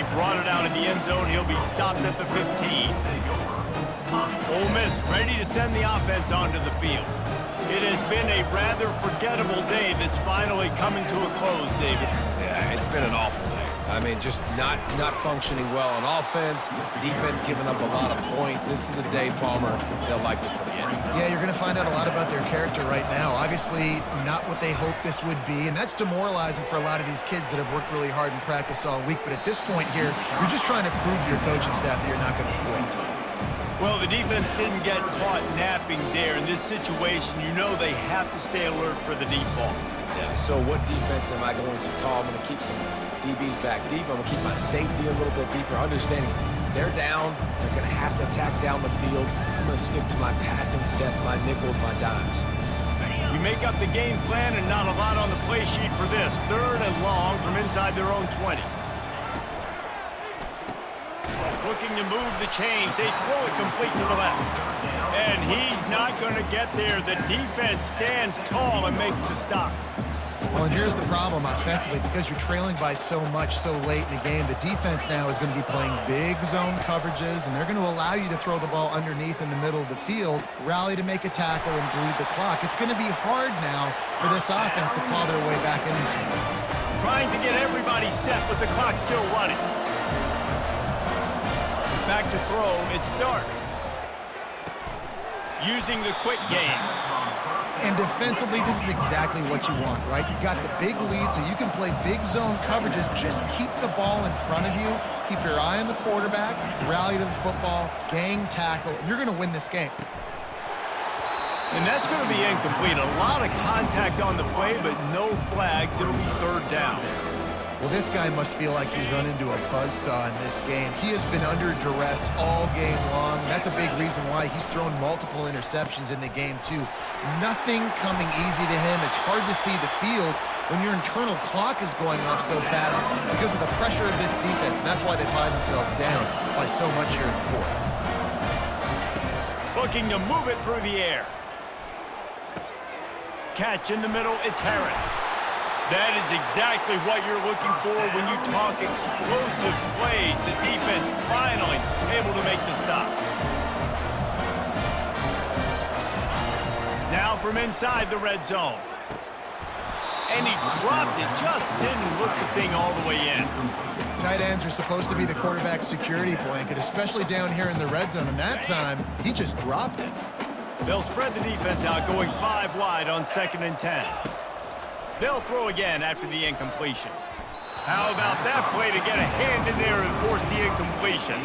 he brought it out in the end zone. He'll be stopped at the 15. Ole Miss ready to send the offense onto the field. It has been a rather forgettable day that's finally coming to a close, David. Yeah, it's been an awful day. I mean, just not functioning well on offense, defense giving up a lot of points. This is a day, Palmer, they'll like to forget. Yeah, you're going to find out a lot about their character right now. Obviously, not what they hoped this would be, and that's demoralizing for a lot of these kids that have worked really hard in practice all week. But at this point here, you're just trying to prove to your coaching staff that you're not going to quit. Well, the defense didn't get caught napping there. In this situation, you know they have to stay alert for the deep ball. Yeah, so what defense am I going to call? I'm going to keep some DBs back deep. I'm going to keep my safety a little bit deeper, understanding they're down. They're going to have to attack down the field. I'm going to stick to my passing sets, my nickels, my dimes. We make up the game plan and not a lot on the play sheet for this. 3rd and long from inside their own 20. Looking to move the chains. They throw it complete to the left. And he's not going to get there. The defense stands tall and makes the stop. Well, and here's the problem offensively. Because you're trailing by so much so late in the game, the defense now is going to be playing big zone coverages, and they're going to allow you to throw the ball underneath in the middle of the field, rally to make a tackle, and bleed the clock. It's going to be hard now for this offense to claw their way back in this one. Trying to get everybody set with the clock still running. Back to throw, it's Dart. Using the quick game. And defensively, this is exactly what you want, right? You got the big lead, so you can play big zone coverages. Just keep the ball in front of you. Keep your eye on the quarterback. Rally to the football. Gang tackle. You're going to win this game. And that's going to be incomplete. A lot of contact on the play, but no flags. It'll be 3rd down. Well, this guy must feel like he's run into a buzzsaw in this game. He has been under duress all game long. That's a big reason why he's thrown multiple interceptions in the game, too. Nothing coming easy to him. It's hard to see the field when your internal clock is going off so fast because of the pressure of this defense. And that's why they find themselves down by so much here in the 4th. Looking to move it through the air. Catch in the middle, it's Harris. That is exactly what you're looking for when you talk explosive plays. The defense finally able to make the stop. Now from inside the red zone. And he dropped it, just didn't look the thing all the way in. Tight ends are supposed to be the quarterback's security blanket, especially down here in the red zone. And that time, he just dropped it. They'll spread the defense out, going 5 wide on 2nd and 10. They'll throw again after the incompletion. How about that play to get a hand in there and force the incompletion?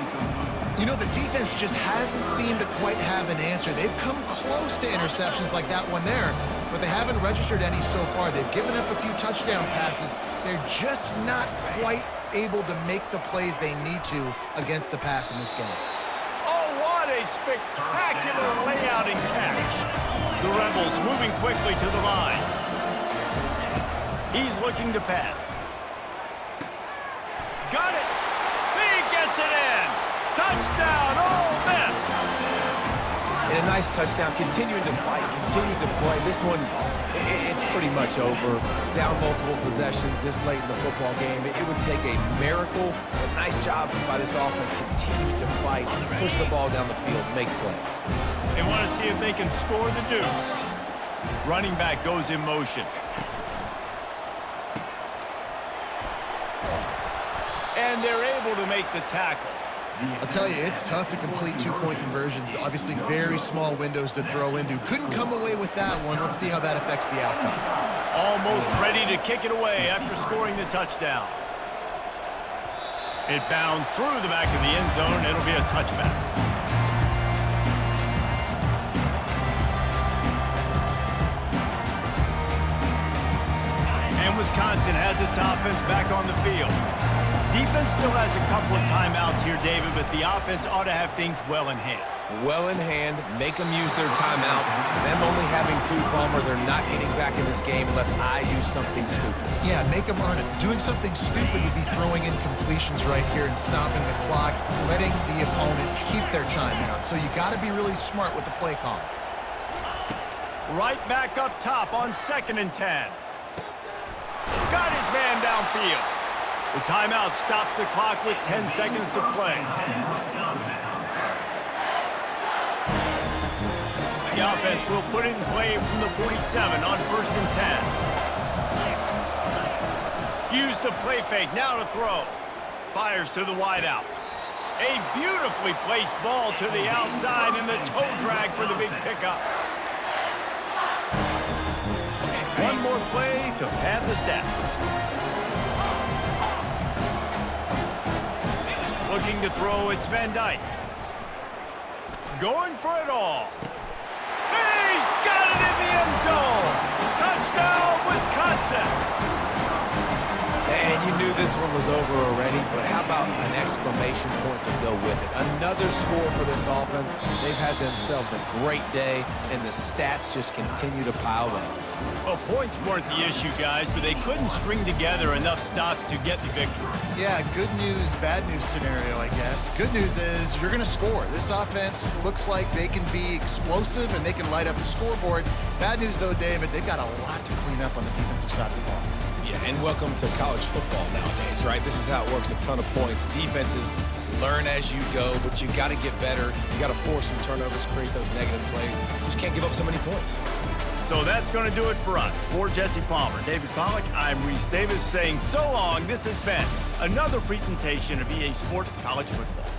You know, the defense just hasn't seemed to quite have an answer. They've come close to interceptions like that one there, but they haven't registered any so far. They've given up a few touchdown passes. They're just not quite able to make the plays they need to against the pass in this game. Oh, what a spectacular layout and catch. The Rebels moving quickly to the line. He's looking to pass. Got it! He gets it in! Touchdown, Ole Miss! And a nice touchdown, continuing to fight, continuing to play. This one, it's pretty much over. Down multiple possessions this late in the football game. It would take a miracle. A nice job by this offense, continue to fight, push the ball down the field, make plays. They want to see if they can score the deuce. Running back goes in motion. And they're able to make the tackle. I'll tell you, it's tough to complete 2-point conversions. Obviously, very small windows to throw into. Couldn't come away with that one. Let's see how that affects the outcome. Almost ready to kick it away after scoring the touchdown. It bounds through the back of the end zone. It'll be a touchback. And Wisconsin has its offense back on the field. Defense still has a couple of timeouts here, David, but the offense ought to have things well in hand. Well in hand, make them use their timeouts. Them only having 2, Palmer, they're not getting back in this game unless I do something stupid. Yeah, make them earn it. Doing something stupid would be throwing in completions right here and stopping the clock, letting the opponent keep their timeout. So you got to be really smart with the play call. Right back up top on 2nd and 10. Got his man downfield. The timeout stops the clock with 10 seconds to play. The offense will put it in play from the 47 on 1st and 10. Use the play fake, now to throw. Fires to the wideout. A beautifully placed ball to the outside and the toe drag for the big pickup. One more play to pad the stats. Looking to throw, it's Van Dyke. Going for it all. He's got it in the end zone. Touchdown, Wisconsin. And you knew this one was over already, but how about an exclamation point to go with it? Another score for this offense. They've had themselves a great day, and the stats just continue to pile up. Well, points weren't the issue, guys, but they couldn't string together enough stops to get the victory. Yeah, good news, bad news scenario, I guess. Good news is you're going to score. This offense looks like they can be explosive and they can light up the scoreboard. Bad news, though, David, they've got a lot to clean up on the defensive side of the ball. Yeah, and welcome to college football nowadays, right? This is how it works, a ton of points. Defenses learn as you go, but you got to get better. You got to force some turnovers, create those negative plays. You just can't give up so many points. So that's going to do it for us. For Jesse Palmer, David Pollack, I'm Reese Davis saying so long. This has been another presentation of EA Sports College Football.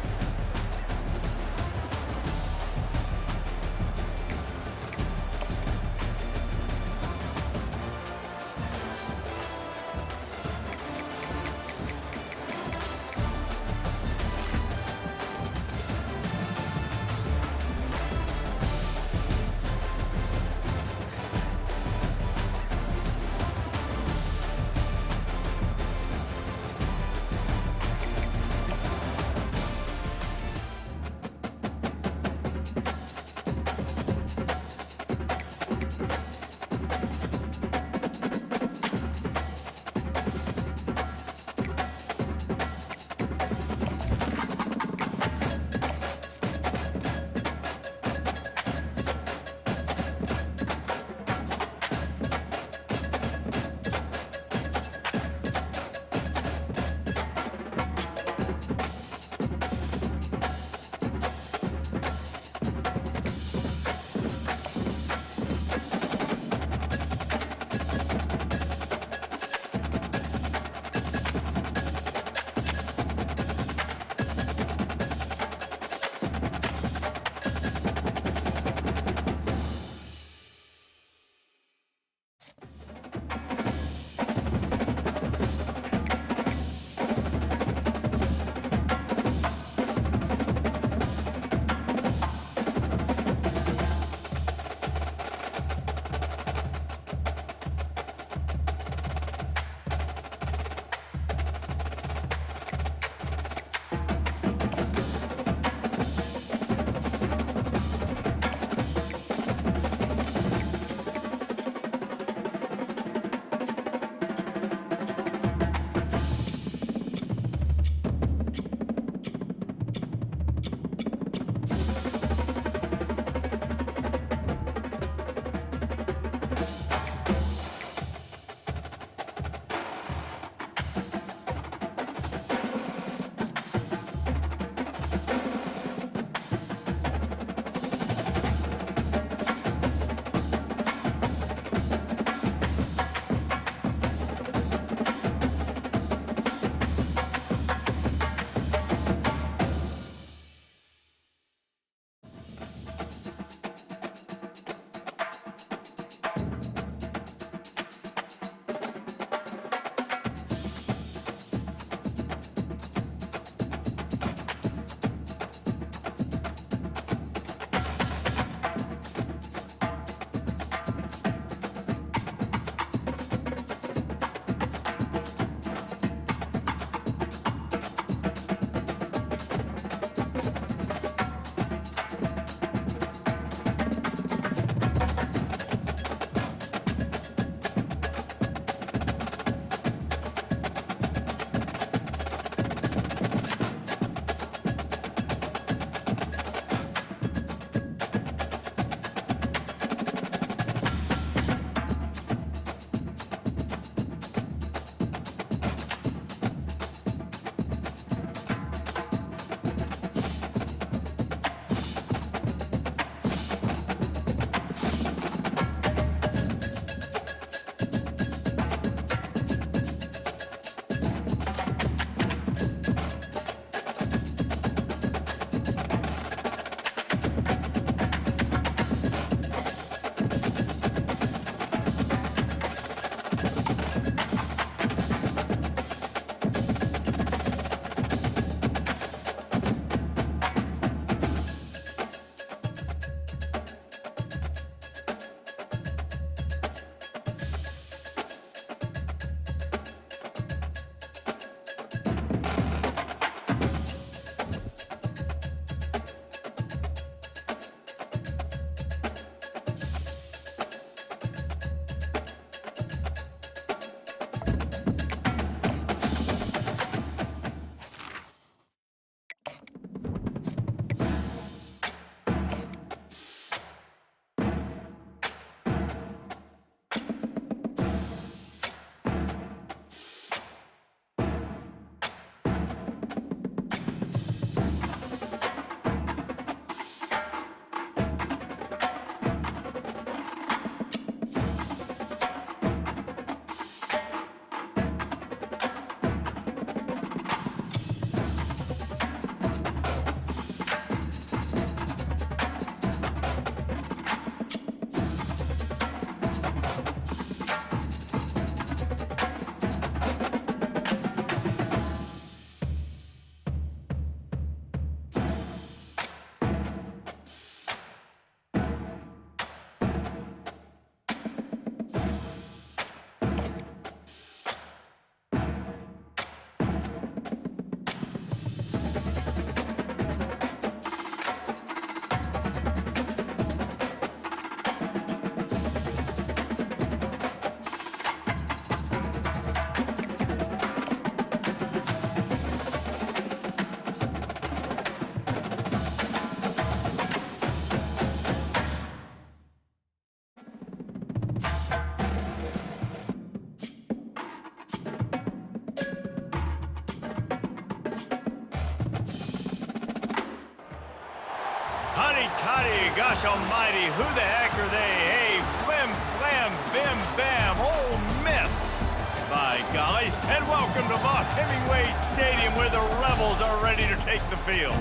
Huddy-toddy, gosh almighty, who the heck are they? Hey, flim, flam, bim, bam, Ole Miss. By golly, and welcome to Vaught Hemingway Stadium where the Rebels are ready to take the field.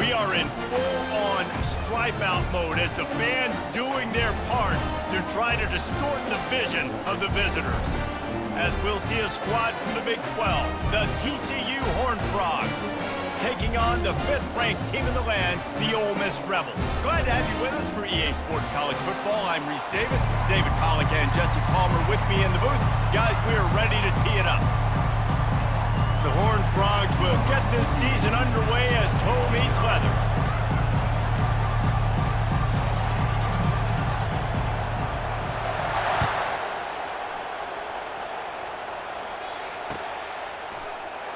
We are in full-on stripe-out mode as the fans doing their part to try to distort the vision of the visitors. As we'll see a squad from the Big 12, the TCU Horned Frogs, taking on the 5th-ranked team in the land, the Ole Miss Rebels. Glad to have you with us for EA Sports College Football. I'm Reese Davis, David Pollack and Jesse Palmer with me in the booth. Guys, we are ready to tee it up. The Horned Frogs will get this season underway as toe meets leather.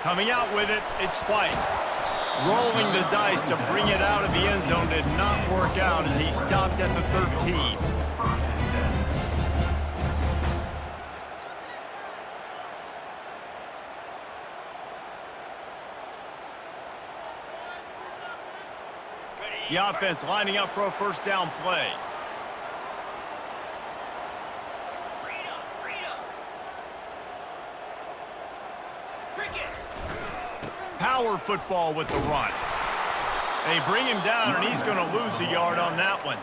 Coming out with it, it's White. Rolling the dice to bring it out of the end zone did not work out as he stopped at the 13. The offense lining up for a first down play. Power football with the run. They bring him down, and he's going to lose a yard on that one.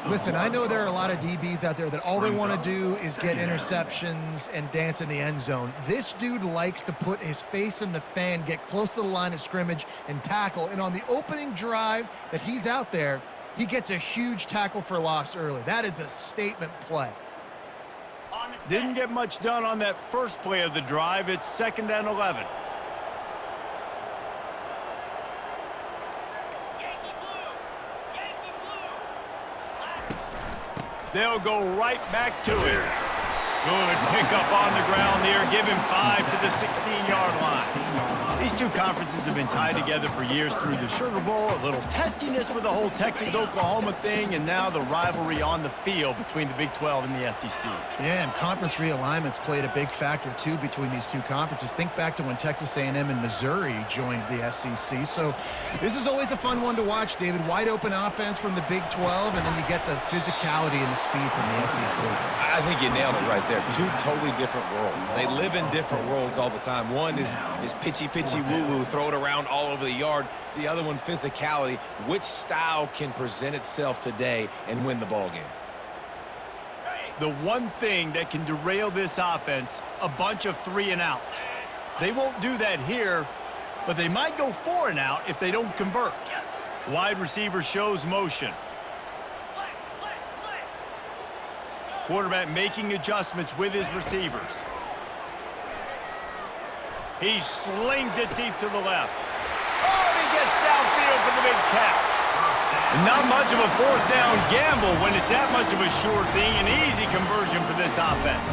Listen, I know there are a lot of DBs out there that all they want to do is get interceptions and dance in the end zone. This dude likes to put his face in the fan, get close to the line of scrimmage, and tackle. And on the opening drive that he's out there, he gets a huge tackle for loss early. That is a statement play. Didn't get much done on that first play of the drive. It's 2nd and 11. They'll go right back to it. Good pickup on the ground there. Give him 5 to the 16-yard line. These two conferences have been tied together for years through the Sugar Bowl, a little testiness with the whole Texas-Oklahoma thing, and now the rivalry on the field between the Big 12 and the SEC. Yeah, and conference realignments played a big factor, too, between these two conferences. Think back to when Texas A&M and Missouri joined the SEC. So this is always a fun one to watch, David. Wide open offense from the Big 12, and then you get the physicality and the speed from the SEC. I think you nailed it right there. Two totally different worlds. They live in different worlds all the time. One is pitchy woo-woo, throw it around all over the yard. The other one, physicality. Which style can present itself today and win the ball game? The one thing that can derail this offense, a bunch of 3-and-outs. They won't do that here, but they might go 4-and-out if they don't convert. Wide receiver shows motion. Quarterback making adjustments with his receivers. He slings it deep to the left. Oh, and he gets downfield for the big catch. And not much of a 4th down gamble when it's that much of a sure thing, an easy conversion for this offense.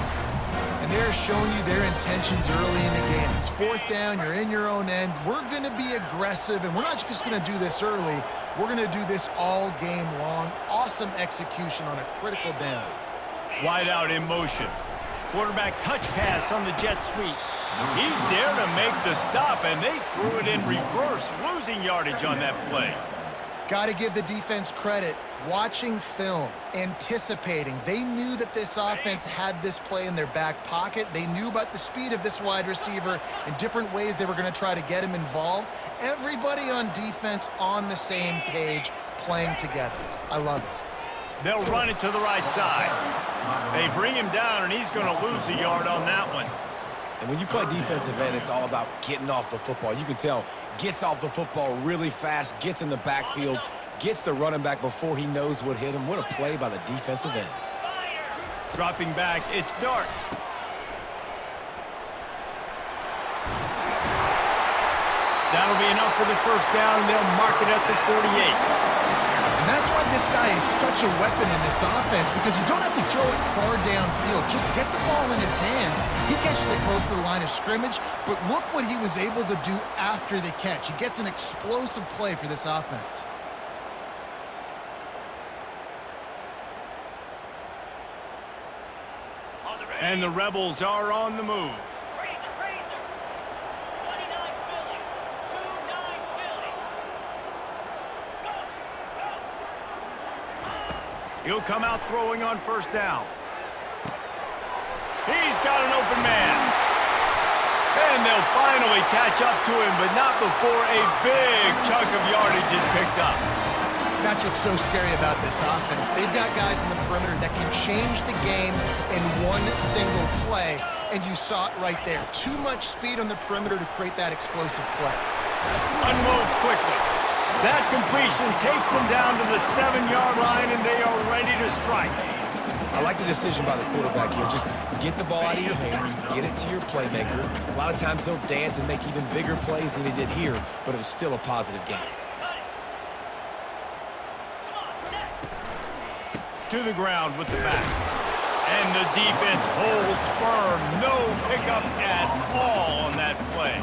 And they're showing you their intentions early in the game. It's 4th down, you're in your own end. We're going to be aggressive, and we're not just going to do this early. We're going to do this all game long. Awesome execution on a critical down. Wide out in motion. Quarterback touch pass on the jet sweep. He's there to make the stop, and they threw it in reverse, losing yardage on that play. Got to give the defense credit. Watching film, anticipating. They knew that this offense had this play in their back pocket. They knew about the speed of this wide receiver and different ways they were going to try to get him involved. Everybody on defense on the same page, playing together. I love it. They'll run it to the right side. They bring him down, and he's going to lose a yard on that one. And when you play defensive end, it's all about getting off the football. You can tell, gets off the football really fast, gets in the backfield, gets the running back before he knows what hit him. What a play by the defensive end. Dropping back, it's Dart. That'll be enough for the first down, and they'll mark it at the 48. And that's why this guy is such a weapon in this offense, because you don't have to throw it far downfield. Just get the ball in his hands. He catches it close to the line of scrimmage, but look what he was able to do after the catch. He gets an explosive play for this offense. And the Rebels are on the move. He'll come out throwing on first down. He's got an open man. And they'll finally catch up to him, but not before a big chunk of yardage is picked up. That's what's so scary about this offense. They've got guys in the perimeter that can change the game in one single play, and you saw it right there. Too much speed on the perimeter to create that explosive play. Unloads quickly. That completion takes them down to the 7-yard line, and they are ready to strike. I like the decision by the quarterback here. Just get the ball out of your hands, get it to your playmaker. A lot of times he'll dance and make even bigger plays than he did here, but it was still a positive game. To the ground with the back. And the defense holds firm. No pickup at all on that play.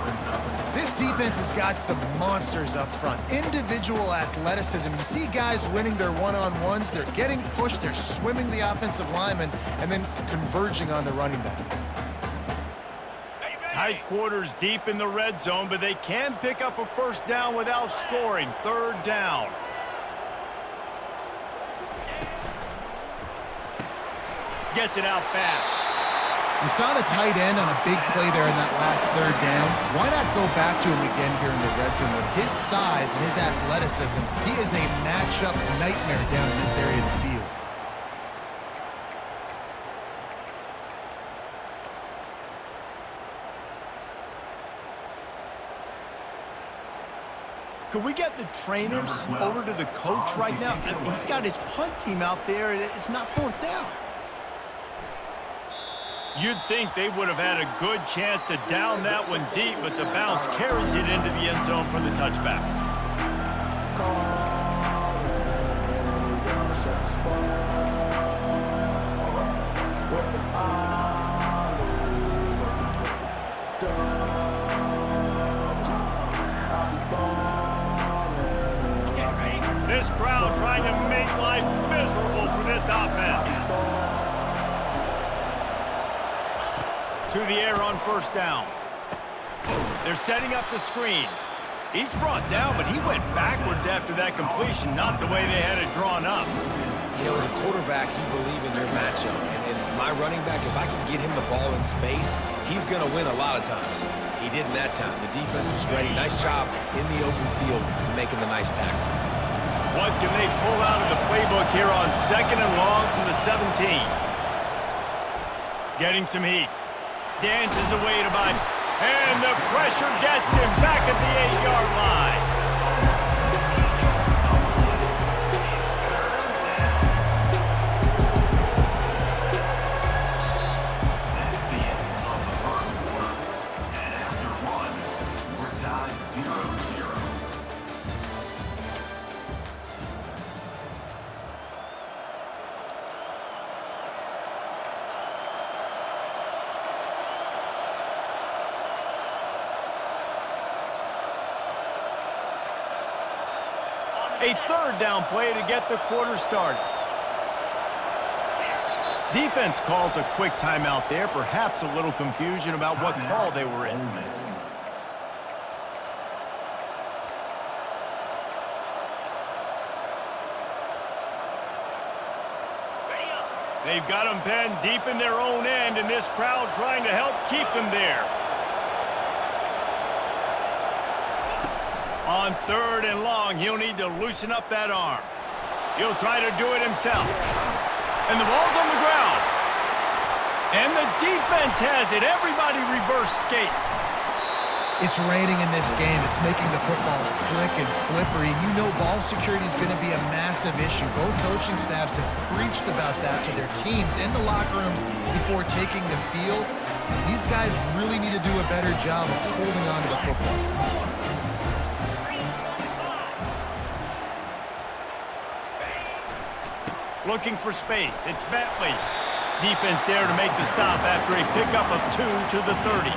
This defense has got some monsters up front. Individual athleticism. You see guys winning their one-on-ones. They're getting pushed. They're swimming the offensive lineman and then converging on the running back. Tight quarters deep in the red zone, but they can pick up a first down without scoring. Third down. Gets it out fast. You saw the tight end on a big play there in that last third down. Why not go back to him again here in the red zone? With his size and his athleticism, he is a matchup nightmare down in this area of the field. Could we get the trainers over to the coach right now? He's got his punt team out there, and it's not fourth down. You'd think they would have had a good chance to down that one deep, but the bounce carries it into the end zone for the touchback. This crowd trying to make life miserable for this offense. To the air on first down. They're setting up the screen. Each brought down, but he went backwards after that completion, not the way they had it drawn up. You know, as a quarterback, you believe in your matchup. And my running back, if I can get him the ball in space, he's going to win a lot of times. He didn't that time. The defense was ready. Nice job in the open field making the nice tackle. What can they pull out of the playbook here on 2nd and long from the 17? Getting some heat. Dances away to Biden. And the pressure gets him back at the 8-yard line. A third down play to get the quarter started. Defense calls a quick timeout there, perhaps a little confusion about what call they were in. They've got them penned deep in their own end, and this crowd trying to help keep them there. On 3rd and long, he'll need to loosen up that arm. He'll try to do it himself. And the ball's on the ground. And the defense has it. Everybody reverse skate. It's raining in this game. It's making the football slick and slippery. You know ball security is going to be a massive issue. Both coaching staffs have preached about that to their teams in the locker rooms before taking the field. These guys really need to do a better job of holding on to the football. Looking for space. It's Bentley. Defense there to make the stop after a pickup of 2 to the 30.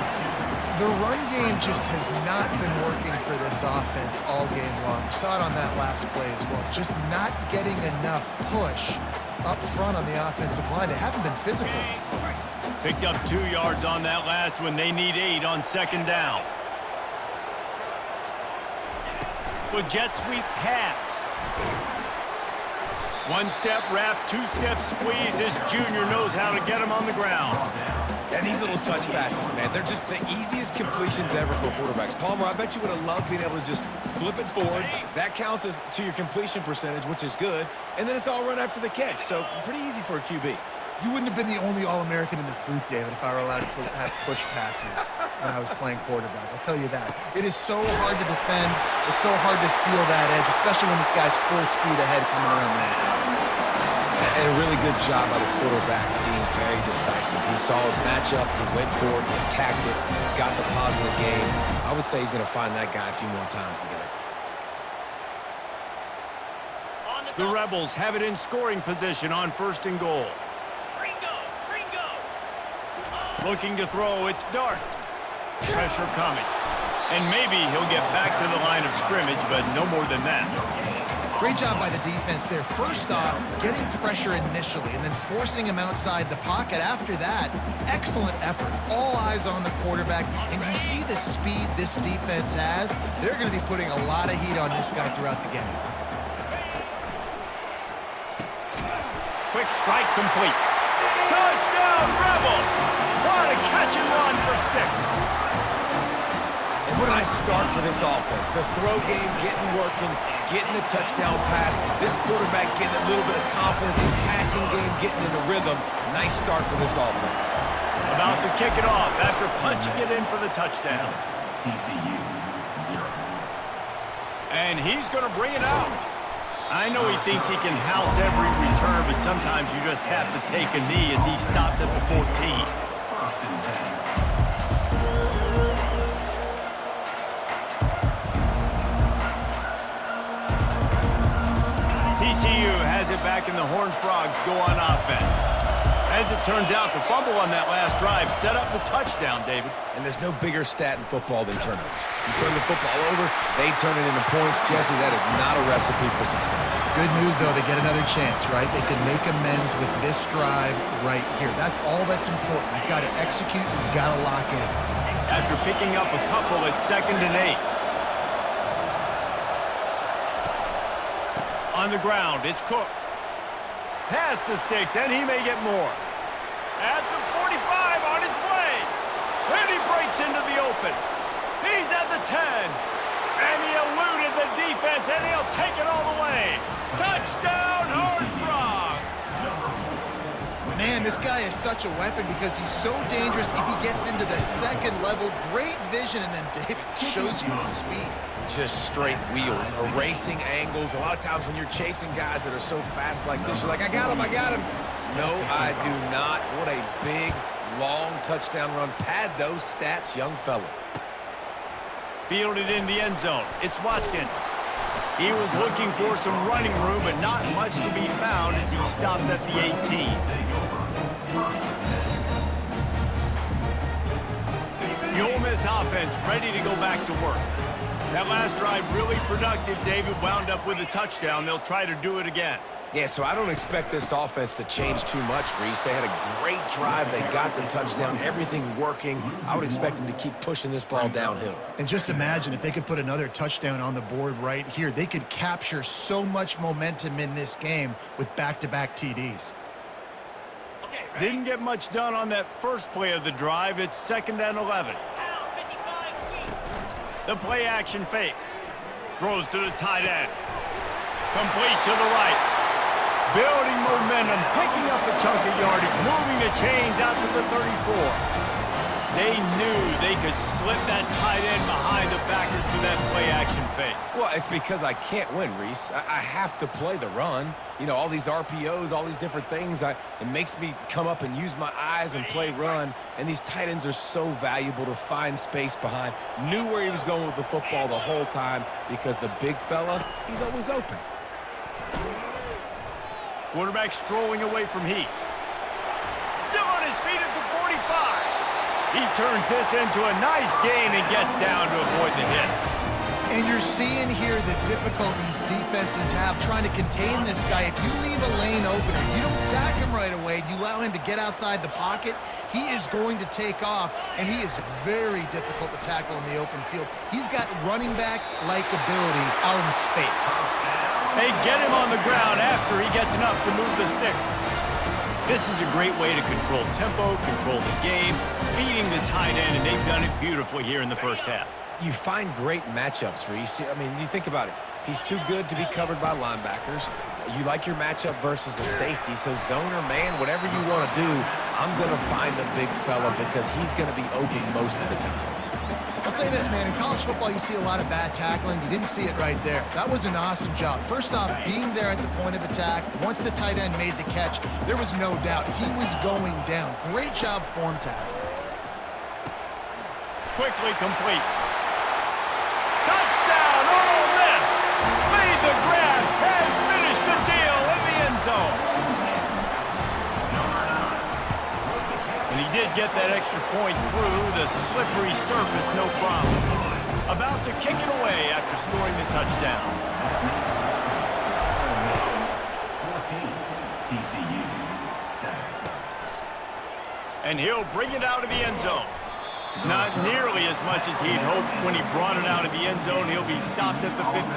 The run game just has not been working for this offense all game long. We saw it on that last play as well. Just not getting enough push up front on the offensive line. They haven't been physical. Picked up 2 yards on that last one. They need 8 on 2nd down. With jet sweep pass. One-step wrap, two-step squeeze. This junior knows how to get him on the ground. And these little touch passes, man, they're just the easiest completions ever for quarterbacks. Palmer, I bet you would have loved being able to just flip it forward. That counts as to your completion percentage, which is good. And then it's all run after the catch, so pretty easy for a QB. You wouldn't have been the only All-American in this booth, David, if I were allowed to have push passes when I was playing quarterback. I'll tell you that. It is so hard to defend. It's so hard to seal that edge, especially when this guy's full speed ahead coming around the outside. And a really good job by the quarterback being very decisive. He saw his matchup, he went for it, he attacked it, got the positive game. I would say he's going to find that guy a few more times today. The Rebels have it in scoring position on 1st and goal. Looking to throw, it's Dart. Pressure coming. And maybe he'll get back to the line of scrimmage, but no more than that. Great job by the defense there. First off, getting pressure initially and then forcing him outside the pocket. After that, excellent effort. All eyes on the quarterback. And you see the speed this defense has. They're going to be putting a lot of heat on this guy throughout the game. Quick strike complete. Touchdown, Rebels! What a catch and run for 6. And what a nice start for this offense. The throw game getting working, getting the touchdown pass. This quarterback getting a little bit of confidence. This passing game getting in the rhythm. Nice start for this offense. About to kick it off after punching it in for the touchdown. TCU 0. And he's going to bring it out. I know he thinks he can house every return, but sometimes you just have to take a knee as he stopped at the 14. TCU has it back, and the Horned Frogs go on offense. As it turns out, the fumble on that last drive set up the touchdown, David. And there's no bigger stat in football than turnovers. You turn the football over, they turn it into points. Jesse, that is not a recipe for success. Good news, though, they get another chance, right? They can make amends with this drive right here. That's all that's important. You've got to execute, you've got to lock in. After picking up a couple at 2nd and 8. On the ground, it's Cook. Past the sticks, and he may get more. At the 45, on his way. And he breaks into the open. He's at the 10. And he eluded the defense, and he'll take it all the way. Touchdown, Horned Frogs! Man, this guy is such a weapon because he's so dangerous if he gets into the 2nd level. Great vision, and then David shows you the speed. Just straight wheels, erasing angles. A lot of times when you're chasing guys that are so fast like this, you're like, I got him. No, I do not. What a big, long touchdown run. Pad those stats, young fella. Fielded in the end zone. It's Watkins. He was looking for some running room, but not much to be found as he stopped at the 18. The Ole Miss offense ready to go back to work. That last drive really productive. David wound up with a touchdown. They'll try to do it again. Yeah, so I don't expect this offense to change too much, Reese. They had a great drive. They got the touchdown, everything working. I would expect them to keep pushing this ball downhill. And just imagine if they could put another touchdown on the board right here. They could capture so much momentum in this game with back-to-back TDs. Didn't get much done on that first play of the drive. It's 2nd and 11. The play action fake. Throws to the tight end. Complete to the right. Building momentum, picking up a chunk of yardage, moving the chains out to the 34. They knew they could slip that tight end behind the backers for that play action fake. Well, it's because I can't win, Reese. I have to play the run. You know, all these RPOs, all these different things. It makes me come up and use my eyes and play run. And these tight ends are so valuable to find space behind. Knew where he was going with the football the whole time because the big fella, he's always open. Quarterback strolling away from heat. Still on his feet at the 45. He turns this into a nice gain and gets down to avoid the hit. And you're seeing here the difficulties defenses have trying to contain this guy. If you leave a lane open or you don't sack him right away, you allow him to get outside the pocket, he is going to take off, and he is very difficult to tackle in the open field. He's got running back-like ability out in space. They get him on the ground after he gets enough to move the sticks. This is a great way to control tempo, control the game, feeding the tight end, and they've done it beautifully here in the first half. You find great matchups, Reese. I mean, you think about it. He's too good to be covered by linebackers. You like your matchup versus a safety, so zone or man, whatever you want to do, I'm going to find the big fella because he's going to be open most of the time. I'll say this, man. In college football, you see a lot of bad tackling. You didn't see it right there. That was an awesome job. First off, being there at the point of attack. Once the tight end made the catch, there was no doubt he was going down. Great job form tackle. Quickly complete. Touchdown, Ole Miss! Made the grab and finished the deal in the end zone. And he did get that extra point through the slippery surface, no problem. About to kick it away after scoring the touchdown. 14, TCU 7. And he'll bring it out of the end zone. Not nearly as much as he'd hoped when he brought it out of the end zone. He'll be stopped at the 15.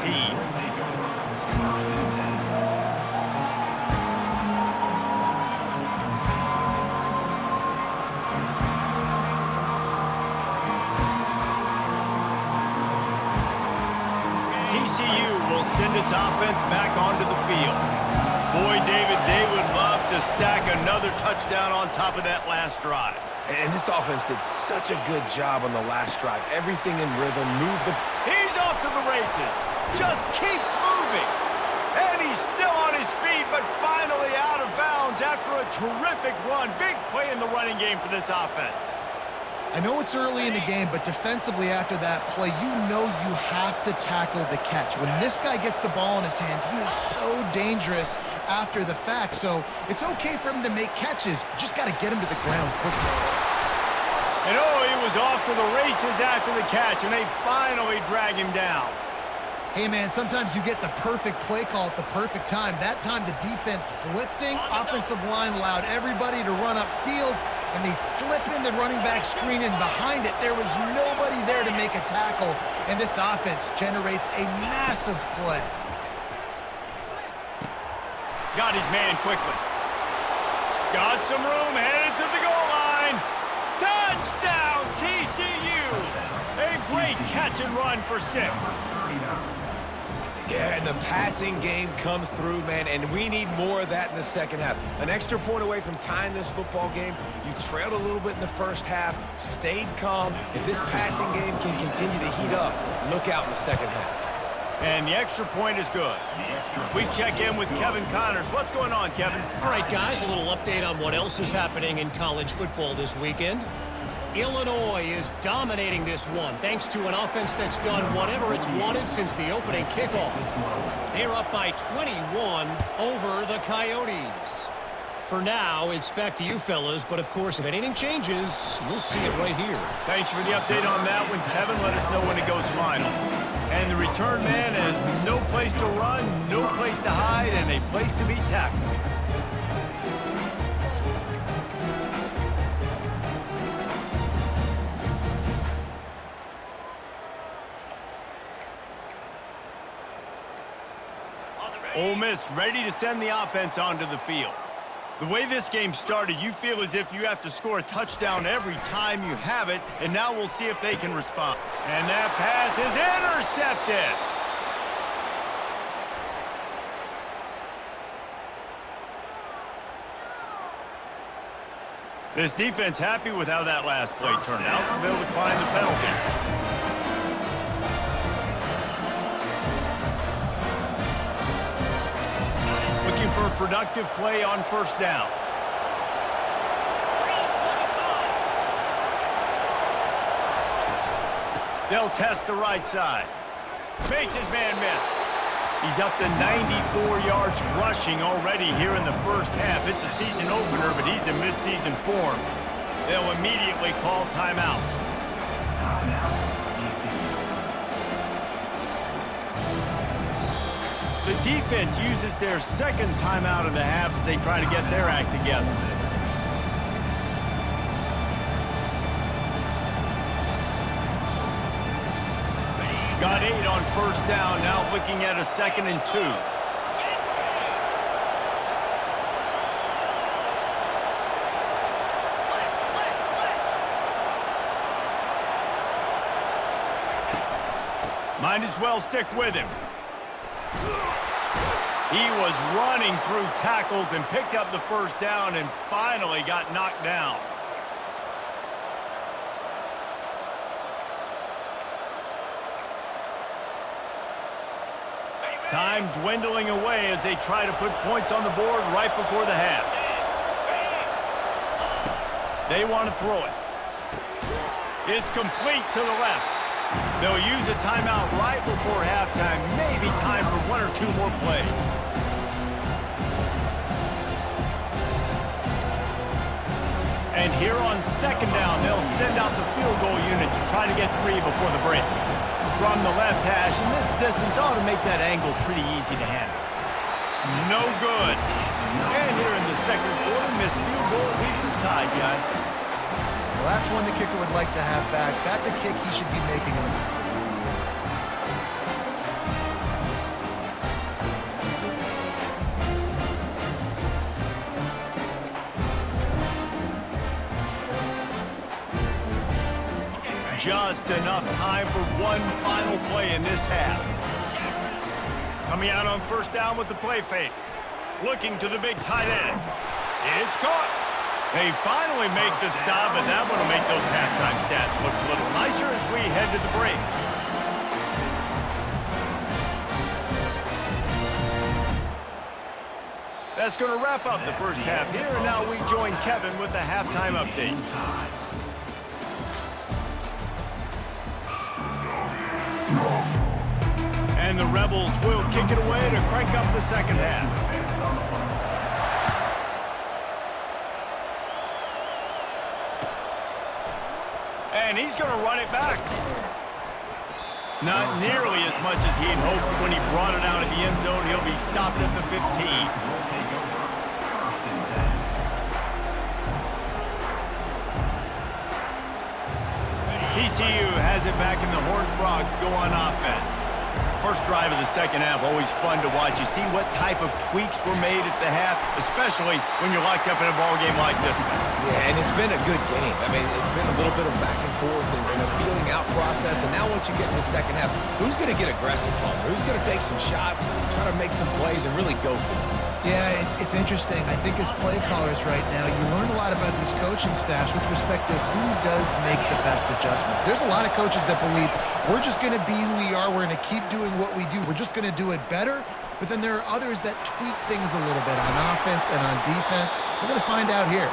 TCU will send its offense back onto the field. Boy, David, they would love to stack another touchdown on top of that last drive. And this offense did such a good job on the last drive. Everything in rhythm, moved the... He's off to the races. Just keeps moving. And he's still on his feet, but finally out of bounds after a terrific run. Big play in the running game for this offense. I know it's early in the game, but defensively after that play, you know you have to tackle the catch. When this guy gets the ball in his hands, he is so dangerous after the fact. So it's okay for him to make catches. You just got to get him to the ground quickly. And he was off to the races after the catch, and they finally drag him down. Hey, man, sometimes you get the perfect play call at the perfect time. That time the defense blitzing, offensive line allowed everybody to run upfield, and they slip in the running back screen, and behind it, there was nobody there to make a tackle, and this offense generates a massive play. Got his man quickly. Got some room, headed to the goal line. Touchdown, TCU! A great catch and run for 6. Yeah, and the passing game comes through, man, and we need more of that in the second half. An extra point away from tying this football game. You trailed a little bit in the first half, stayed calm. If this passing game can continue to heat up, look out in the second half. And the extra point is good. We check in with Kevin Connors. What's going on, Kevin? All right, guys, a little update on what else is happening in college football this weekend. Illinois is dominating this one thanks to an offense that's done whatever it's wanted since the opening kickoff. They're up by 21 over the Coyotes. For now, it's back to you fellas, but of course, if anything changes, you'll see it right here. Thanks for the update on that one, Kevin. Let us know when it goes final. And the return man has no place to run, no place to hide, and a place to be tackled. Ole Miss ready to send the offense onto the field. The way this game started, you feel as if you have to score a touchdown every time you have it, and now we'll see if they can respond. And that pass is intercepted. This defense happy with how that last play turned out, so they'll decline the penalty. Looking for a productive play on first down. They'll test the right side. Makes his man miss. He's up to 94 yards rushing already here in the first half. It's a season opener, but he's in midseason form. They'll immediately call timeout. The defense uses their second timeout of the half as they try to get their act together. Got 8 on first down, now looking at a 2nd and 2. Might as well stick with him. He was running through tackles and picked up the first down and finally got knocked down. Time dwindling away as they try to put points on the board right before the half. They want to throw it. It's complete to the left. They'll use a timeout right before halftime. Maybe time for one or two more plays. And here on second down, they'll send out the field goal unit to try to get 3 before the break. From the left hash, and this distance ought to make that angle pretty easy to handle. No good. And here in the second quarter, missed field goal leaves us tied, guys. Well, that's one the kicker would like to have back. That's a kick he should be making in his sleep. Just enough time for one final play in this half. Coming out on first down with the play fake. Looking to the big tight end. It's caught. They finally make the stop, and that one will make those halftime stats look a little nicer as we head to the break. That's going to wrap up the first half here, and now we join Kevin with the halftime update. And the Rebels will kick it away to crank up the second half. And he's going to run it back. Not nearly as much as he'd hoped when he brought it out at the end zone. He'll be stopped at the 15. TCU has it back, and the Horned Frogs go on offense. First drive of the second half, always fun to watch. You see what type of tweaks were made at the half, especially when you're locked up in a ball game like this one. Yeah, and it's been a good game. I mean, it's been a little bit of back and forth and a feeling out process. And now once you get in the second half, who's going to get aggressive, Palmer? Who's going to take some shots, try to make some plays, and really go for it? Yeah, it's interesting. I think as play callers right now, you learn a lot about these coaching staffs with respect to who does make the best adjustments. There's a lot of coaches that believe we're just going to be who we are. We're going to keep doing what we do. We're just going to do it better. But then there are others that tweak things a little bit on offense and on defense. We're going to find out here.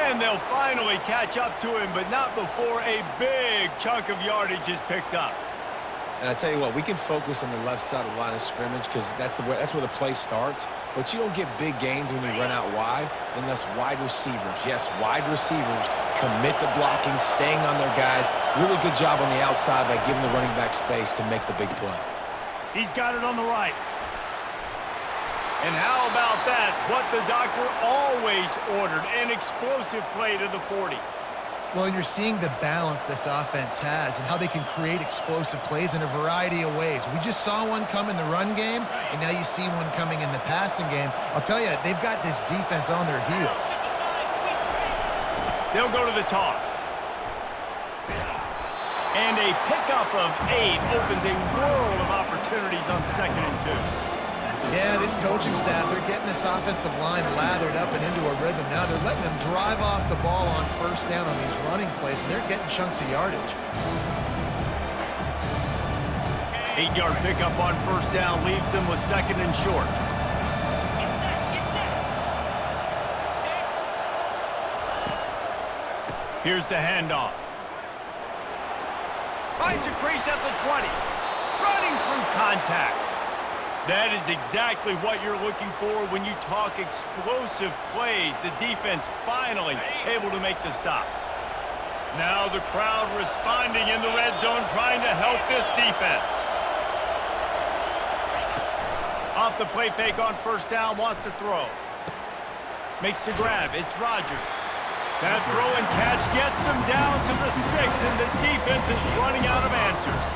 And they'll finally catch up to him, but not before a big chunk of yardage is picked up. And I tell you what, we can focus on the left side of the line of scrimmage because that's where the play starts. But you don't get big gains when you run out wide unless wide receivers, yes, wide receivers, commit to blocking, staying on their guys. Really good job on the outside by giving the running back space to make the big play. He's got it on the right. And how about that? What the doctor always ordered, an explosive play to the 40. Well, you're seeing the balance this offense has and how they can create explosive plays in a variety of ways. We just saw one come in the run game, and now you see one coming in the passing game. I'll tell you, they've got this defense on their heels. They'll go to the toss. And a pickup of 8 opens a world of opportunities on 2nd and 2. Yeah, this coaching staff, they're getting this offensive line lathered up and into a rhythm now. They're letting them drive off the ball on first down on these running plays, and they're getting chunks of yardage. 8-yard pickup on first down leaves them with 2nd and short. Here's the handoff. Finds a crease at the 20. Running through contact. That is exactly what you're looking for when you talk explosive plays. The defense finally able to make the stop. Now the crowd responding in the red zone, trying to help this defense. Off the play fake on first down, wants to throw. Makes the grab, it's Rodgers. That throw and catch gets them down to the 6, and the defense is running out of answers.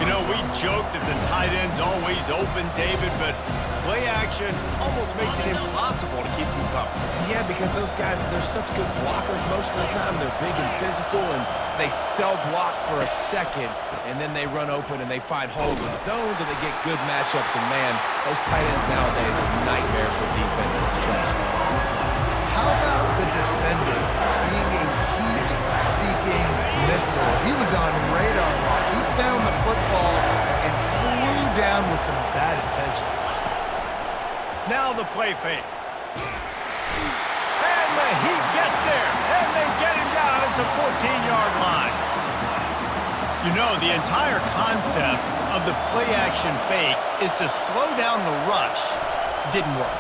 You know, we joke that the tight end's always open, David, but play action almost makes it impossible to keep them covered. Yeah, because those guys, they're such good blockers most of the time. They're big and physical, and they sell block for a second, and then they run open and they find holes in zones, and they get good matchups. And, man, those tight ends nowadays are nightmares for defenses to try to stop. How about the defender being a heat-seeking missile? He was on radar lock. He found the football and flew down with some bad intentions. Now the play fake. And the heat gets there, and they get him down at the 14-yard line. You know, the entire concept of the play-action fake is to slow down the rush. Didn't work.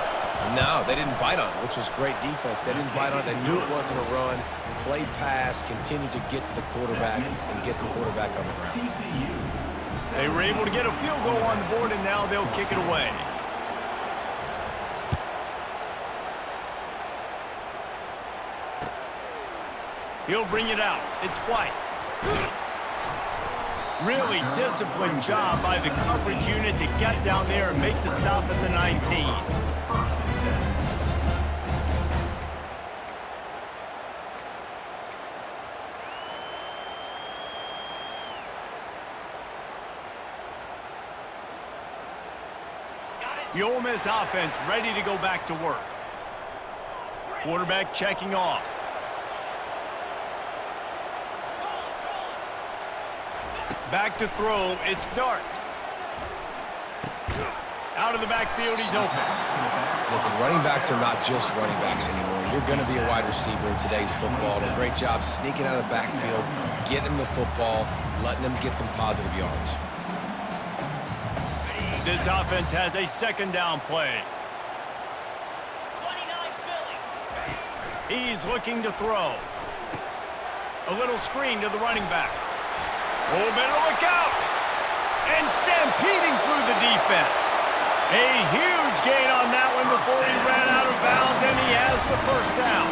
No, they didn't bite on it, which was great defense. They didn't bite on it. They knew it wasn't a run. Played pass, continued to get to the quarterback and get the quarterback on the ground. TCU. They were able to get a field goal on the board, and now they'll kick it away. He'll bring it out. It's White. Really disciplined job by the coverage unit to get down there and make the stop at the 19. The Ole Miss offense ready to go back to work. Quarterback checking off. Back to throw, it's Dart. Out of the backfield, he's open. Listen, running backs are not just running backs anymore. You're going to be a wide receiver in today's football. And a great job sneaking out of the backfield, getting the football, letting them get some positive yards. This offense has a second down play. 29 Phillies. He's looking to throw. A little screen to the running back. Oh, better look out! And stampeding through the defense. A huge gain on that one before he ran out of bounds, and he has the first down.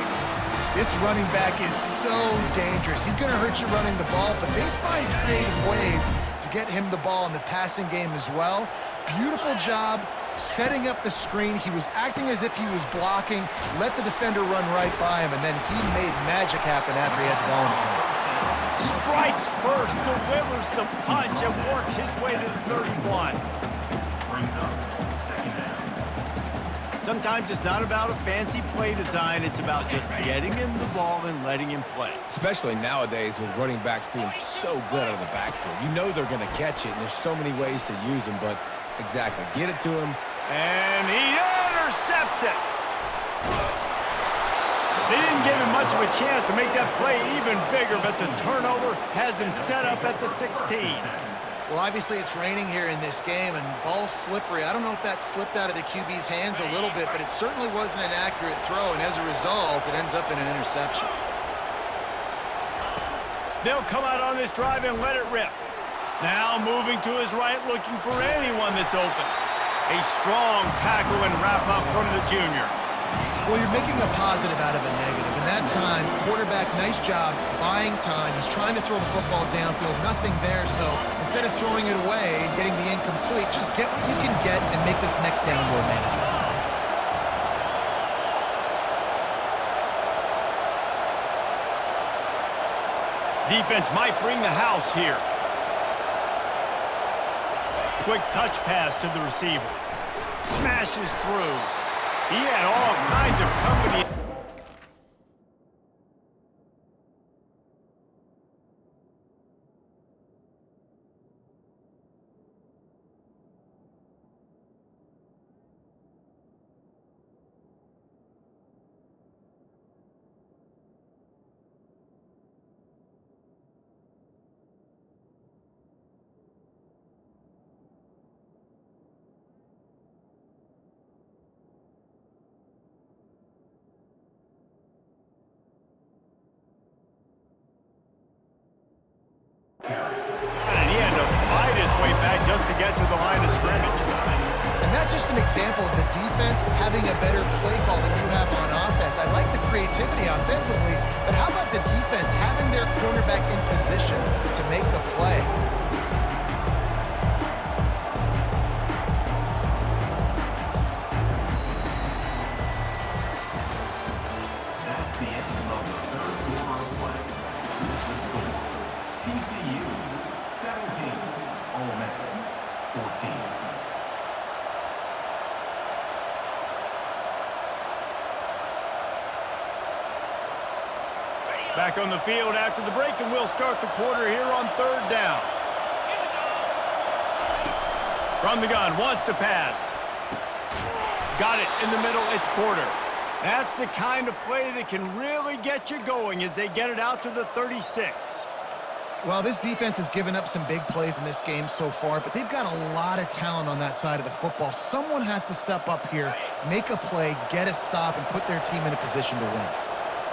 This running back is so dangerous. He's going to hurt you running the ball, but they find creative ways to get him the ball in the passing game as well. Beautiful job setting up the screen. He was acting as if he was blocking, let the defender run right by him, and then he made magic happen after he had the ball in his hands. Strikes first, delivers the punch, and works his way to the 31. Brings up second down. Sometimes it's not about a fancy play design. It's about just getting him the ball and letting him play. Especially nowadays with running backs being so good out of the backfield. You know they're going to catch it, and there's so many ways to use them, but exactly, get it to him. And he intercepts it. They didn't give him much of a chance to make that play even bigger, but the turnover has him set up at the 16. Well, obviously it's raining here in this game, and ball's slippery. I don't know if that slipped out of the QB's hands a little bit, but it certainly wasn't an accurate throw, and as a result, it ends up in an interception. They'll come out on this drive and let it rip. Now moving to his right, looking for anyone that's open. A strong tackle and wrap up from the junior. Well, you're making a positive out of a negative. In that time, quarterback, nice job buying time. He's trying to throw the football downfield, nothing there. So instead of throwing it away and getting the incomplete, just get what you can get and make this next down more manageable. Defense might bring the house here. Quick touch pass to the receiver. Smashes through. He had all kinds of company. And he had to fight his way back just to get to the line of scrimmage. And that's just an example of the defense having a better play call than you have on offense. I like the creativity offensively, but how about the defense having their cornerback in position to make the play? 14. Back on the field after the break, and we'll start the quarter here on 3rd down. From the gun, wants to pass. Got it in the middle, it's Porter. That's the kind of play that can really get you going as they get it out to the 36. Well, this defense has given up some big plays in this game so far, but they've got a lot of talent on that side of the football. Someone has to step up here, make a play, get a stop, and put their team in a position to win.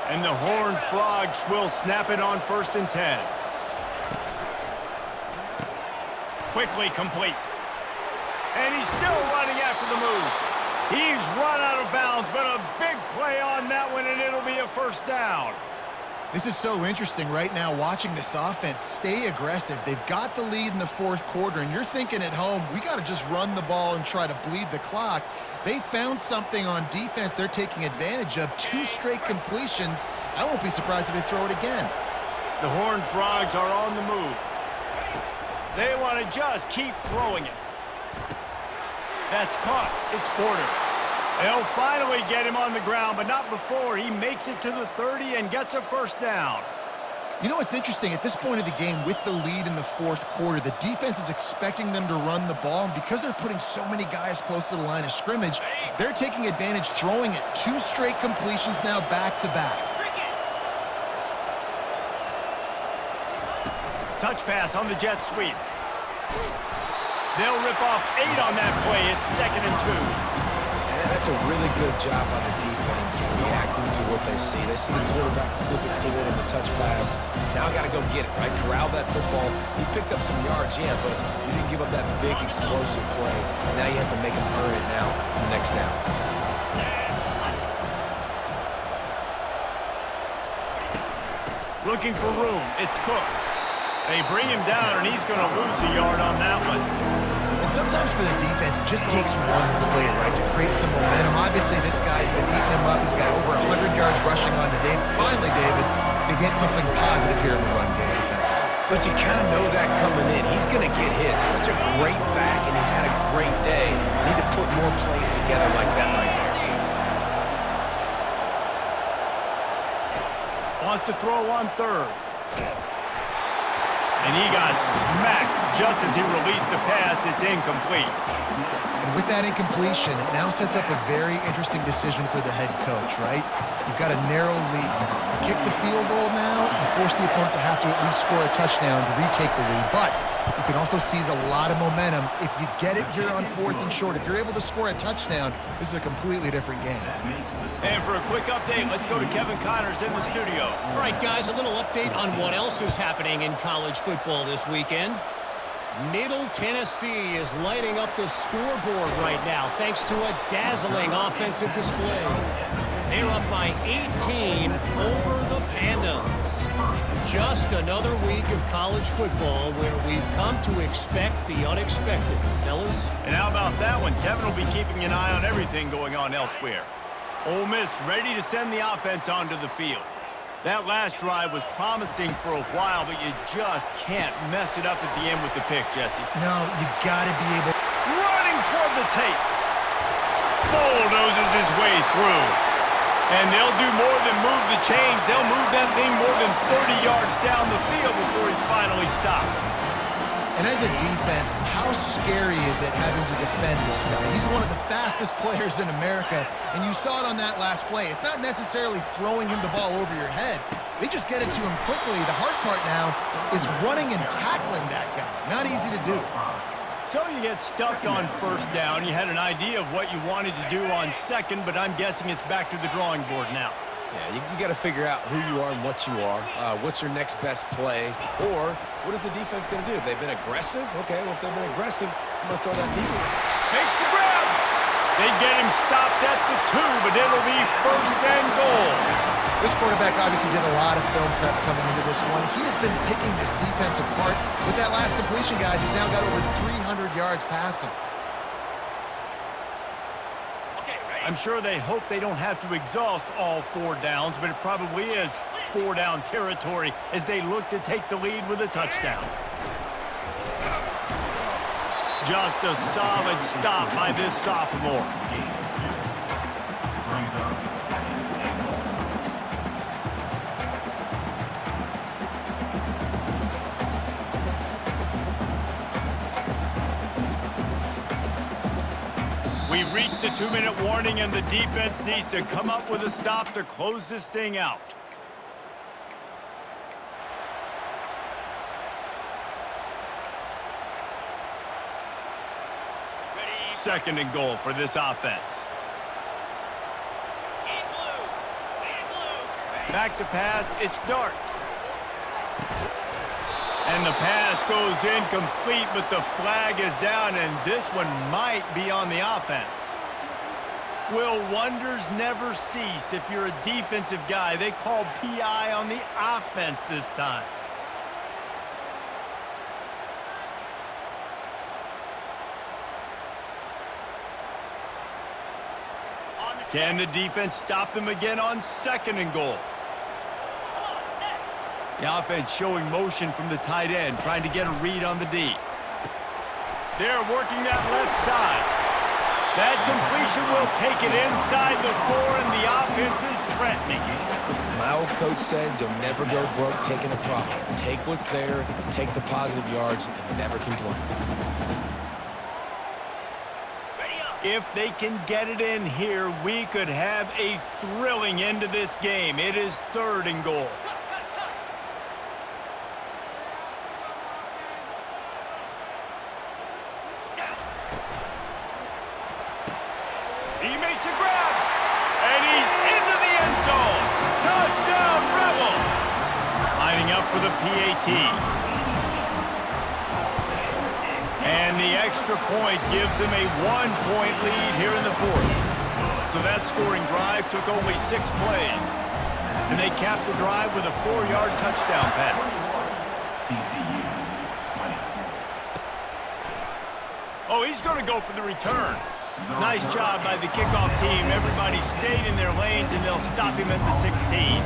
And the Horned Frogs will snap it on 1st and 10. Quickly complete. And he's still running after the move. He's run out of bounds, but a big play on that one, and it'll be a 1st down. This is so interesting right now, watching this offense stay aggressive. They've got the lead in the 4th quarter, and you're thinking at home, we got to just run the ball and try to bleed the clock. They found something on defense they're taking advantage of. 2 straight completions. I won't be surprised if they throw it again. The Horned Frogs are on the move. They want to just keep throwing it. That's caught. It's Porter. They'll finally get him on the ground, but not before he makes it to the 30 and gets a 1st down. You know what's interesting? At this point of the game, with the lead in the 4th quarter, the defense is expecting them to run the ball, and because they're putting so many guys close to the line of scrimmage, they're taking advantage, throwing it. 2 straight completions now back-to-back. Touch pass on the jet sweep. They'll rip off 8 on that play. It's 2nd and 2. And that's a really good job by the defense, reacting to what they see. They see the quarterback flip it forward on the touch pass. Now I got to go get it, right? Corral that football. He picked up some yards, yeah, but you didn't give up that big explosive play. And now you have to make him earn it now in the next down. Looking for room. It's Cook. They bring him down, and he's going to lose a yard on that one. And sometimes for the defense, it just takes one play, right, to create some momentum. Obviously, this guy's been eating him up. He's got over 100 yards rushing on the day. But finally, David, they get something positive here in the run game defensively. But you kind of know that coming in. He's going to get his. Such a great back, and he's had a great day. Need to put more plays together like that right there. Wants to throw on 3rd. And he got smacked just as he released the pass. It's incomplete. And with that incompletion, it now sets up a very interesting decision for the head coach, right? You've got a narrow lead. You kick the field goal now, you force the opponent to have to at least score a touchdown to retake the lead. But you can also seize a lot of momentum if you get it here on 4th and short. If you're able to score a touchdown, this is a completely different game. And for a quick update, let's go to Kevin Connors in the studio. All right, guys, a little update on what else is happening in college football this weekend. Middle Tennessee is lighting up the scoreboard right now thanks to a dazzling offensive display. They're up by 18 over the Pandas. Just another week of college football where we've come to expect the unexpected, fellas. And how about that one? Kevin will be keeping an eye on everything going on elsewhere. Ole Miss ready to send the offense onto the field. That last drive was promising for a while, but you just can't mess it up at the end with the pick, Jesse. No, you got to be able... Running toward the tape. Bulldozes his way through. And they'll do more than move the chains. They'll move that thing more than 30 yards down the field before he's finally stopped. And as a defense, how scary is it having to defend this guy? He's one of the fastest players in America, and you saw it on that last play. It's not necessarily throwing him the ball over your head. They just get it to him quickly. The hard part now is running and tackling that guy. Not easy to do. So you get stuffed on 1st down. You had an idea of what you wanted to do on 2nd, but I'm guessing it's back to the drawing board now. Yeah, you got to figure out who you are and what you are. What's your next best play? Or what is the defense going to do? They've been aggressive? Okay, well, if they've been aggressive, I'm going to throw that deep. Makes the grab. They get him stopped at the 2, but it'll be 1st and goal. This quarterback obviously did a lot of film prep coming into this one. He has been picking this defense apart. With that last completion, guys, he's now got over 300 yards passing. I'm sure they hope they don't have to exhaust all 4 downs, but it probably is 4-down territory as they look to take the lead with a touchdown. Just a solid stop by this sophomore. Brings up second and goal. We've reached the 2-minute warning, and the defense needs to come up with a stop to close this thing out. Second and goal for this offense. Back to pass, it's Dart. And the pass goes incomplete, but the flag is down, and this one might be on the offense. Will wonders never cease if you're a defensive guy? They called PI on the offense this time. Can the defense stop them again on second and goal? The offense showing motion from the tight end, trying to get a read on the D. They're working that left side. That completion will take it inside the 4, and the offense is threatening. My old coach said you'll never go broke taking a profit. Take what's there, take the positive yards, and never complain. If they can get it in here, we could have a thrilling end to this game. It is third and goal. He makes a grab, and he's into the end zone. Touchdown, Rebels! Lining up for the PAT. And the extra point gives them a 1-point lead here in the 4th. So that scoring drive took only 6 plays. And they capped the drive with a 4-yard touchdown pass. TCU 20. Oh, he's going to go for the return. Nice job by the kickoff team. Everybody stayed in their lanes, and they'll stop him at the 16.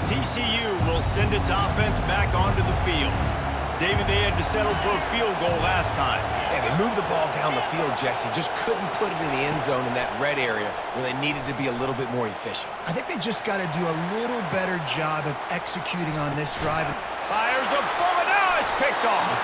TCU will send its offense back onto the field. David, they had to settle for a field goal last time. Yeah, they moved the ball down the field, Jesse. Just couldn't put it in the end zone in that red area where they needed to be a little bit more efficient. I think they just got to do a little better job of executing on this drive. Fires a bullet. Now it's picked off.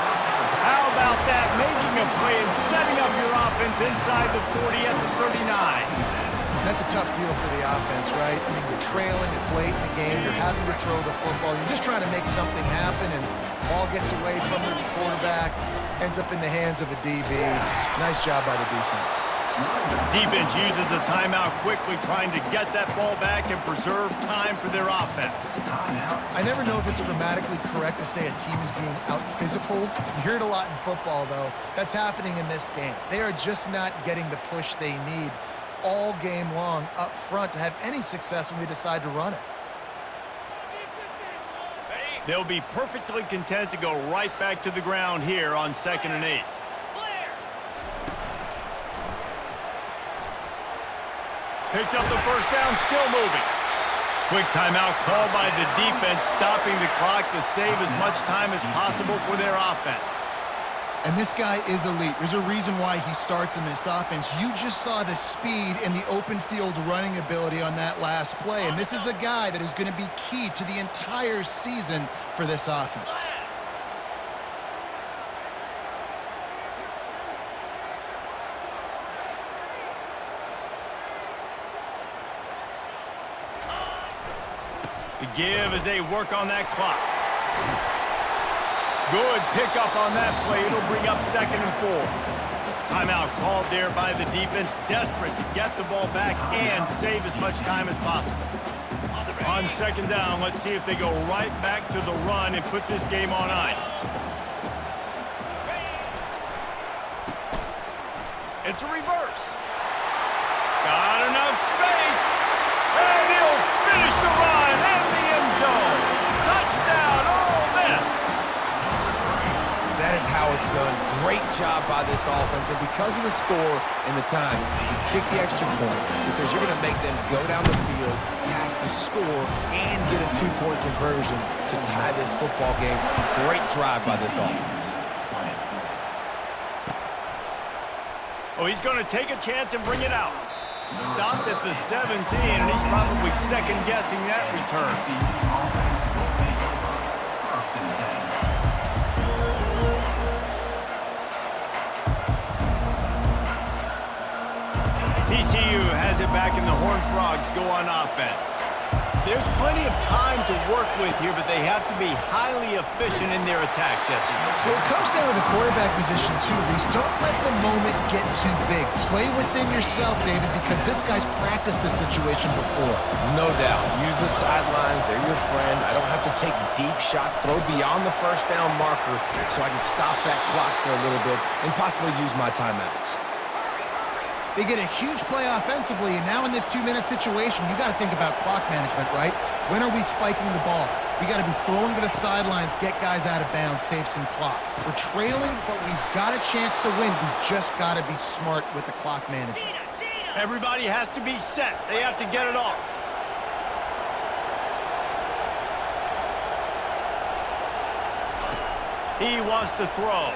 How about that? Making a play and setting up your offense inside the 40 at the 39. That's a tough deal for the offense, right? I mean, you're trailing, it's late in the game, you're having to throw the football, you're just trying to make something happen, and ball gets away from the quarterback, ends up in the hands of a DB. Nice job by the defense. Defense uses a timeout quickly, trying to get that ball back and preserve time for their offense. I never know if it's grammatically correct to say a team is being out-physicaled. You hear it a lot in football, though. That's happening in this game. They are just not getting the push they need all game long up front to have any success when they decide to run it. They'll be perfectly content to go right back to the ground here on 2nd and 8. Picks up the first down, still moving. Quick timeout called by the defense, stopping the clock to save as much time as possible for their offense. And this guy is elite. There's a reason why he starts in this offense. You just saw the speed and the open field running ability on that last play. And this is a guy that is going to be key to the entire season for this offense. The give as they work on that clock. Good pickup on that play. It'll bring up 2nd and 4. Timeout called there by the defense, desperate to get the ball back and save as much time as possible. On 2nd down, let's see if they go right back to the run and put this game on ice. It's a reverse. Got enough space. And he'll finish the run in the end zone. Touchdown, Ole Miss. That is how it's done. Great job by this offense. And because of the score and the time, you kick the extra point because you're going to make them go down the field, have to to score and get a two-point conversion to tie this football game. Great drive by this offense. Oh, he's going to take a chance and bring it out. Stopped at the 17, and he's probably second-guessing that return. TCU has it back, and the Horned Frogs go on offense. There's plenty of time to work with here, but they have to be highly efficient in their attack, Jesse. So it comes down to the quarterback position too, Reese. Don't let the moment get too big. Play within yourself, David, because this guy's practiced this situation before. No doubt. Use the sidelines. They're your friend. I don't have to take deep shots, throw beyond the first down marker so I can stop that clock for a little bit and possibly use my timeouts. They get a huge play offensively, and now in this 2-minute situation, you got to think about clock management, right? When are we spiking the ball? We got to be throwing to the sidelines, get guys out of bounds, save some clock. We're trailing, but we've got a chance to win. We just got to be smart with the clock management. Everybody has to be set. They have to get it off. He wants to throw.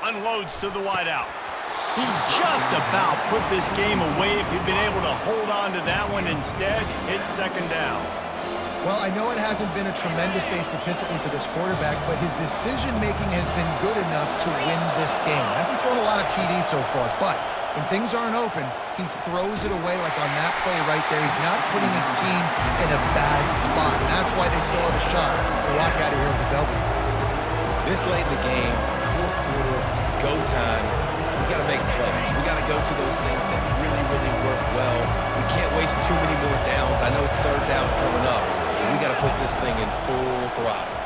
Unloads to the wideout. He just about put this game away if he'd been able to hold on to that one. Instead, it's second down. Well, I know it hasn't been a tremendous day statistically for this quarterback, but his decision-making has been good enough to win this game. Hasn't thrown a lot of TDs so far, but when things aren't open, he throws it away like on that play right there. He's not putting his team in a bad spot, and that's why they still have a shot to walk out of here with a W. This late in the game, fourth quarter, go time, we got to make plays. We got to go to those things that really, really work well. We can't waste too many more downs. I know it's third down coming up, but we got to put this thing in full throttle.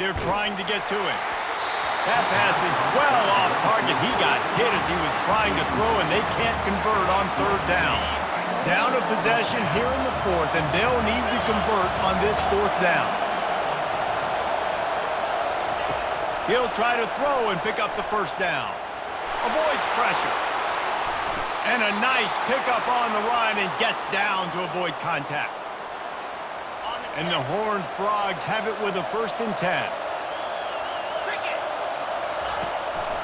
They're trying to get to it. That pass is well off target. He got hit as he was trying to throw, and they can't convert on third down. Down a possession here in the fourth, and they'll need to convert on this fourth down. He'll try to throw and pick up the first down. Avoids pressure. And a nice pickup on the run and gets down to avoid contact. And the Horned Frogs have it with a 1st and 10.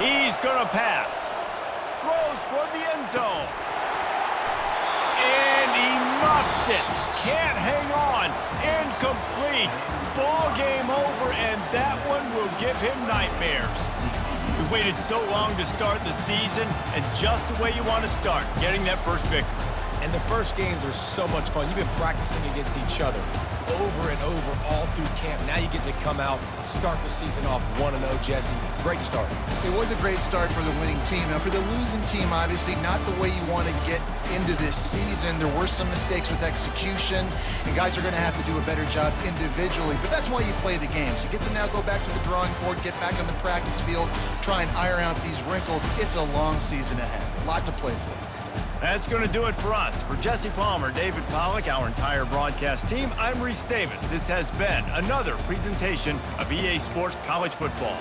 He's going to pass. Throws toward the end zone. And he muffs it. Can't hang on. Incomplete. Ball game over, and that one will give him nightmares. We waited so long to start the season, and just the way you want to start, getting that first victory. And the first games are so much fun. You've been practicing against each other over and over all through camp. Now you get to come out, start the season off 1-0, Jesse. Great start. It was a great start for the winning team. Now, for the losing team, obviously not the way you want to get into this season. There were some mistakes with execution, and guys are going to have to do a better job individually. But that's why you play the games. You get to now go back to the drawing board, get back on the practice field, try and iron out these wrinkles. It's a long season ahead. A lot to play for. That's going to do it for us. For Jesse Palmer, David Pollack, our entire broadcast team, I'm Reese Davis. This has been another presentation of EA Sports College Football.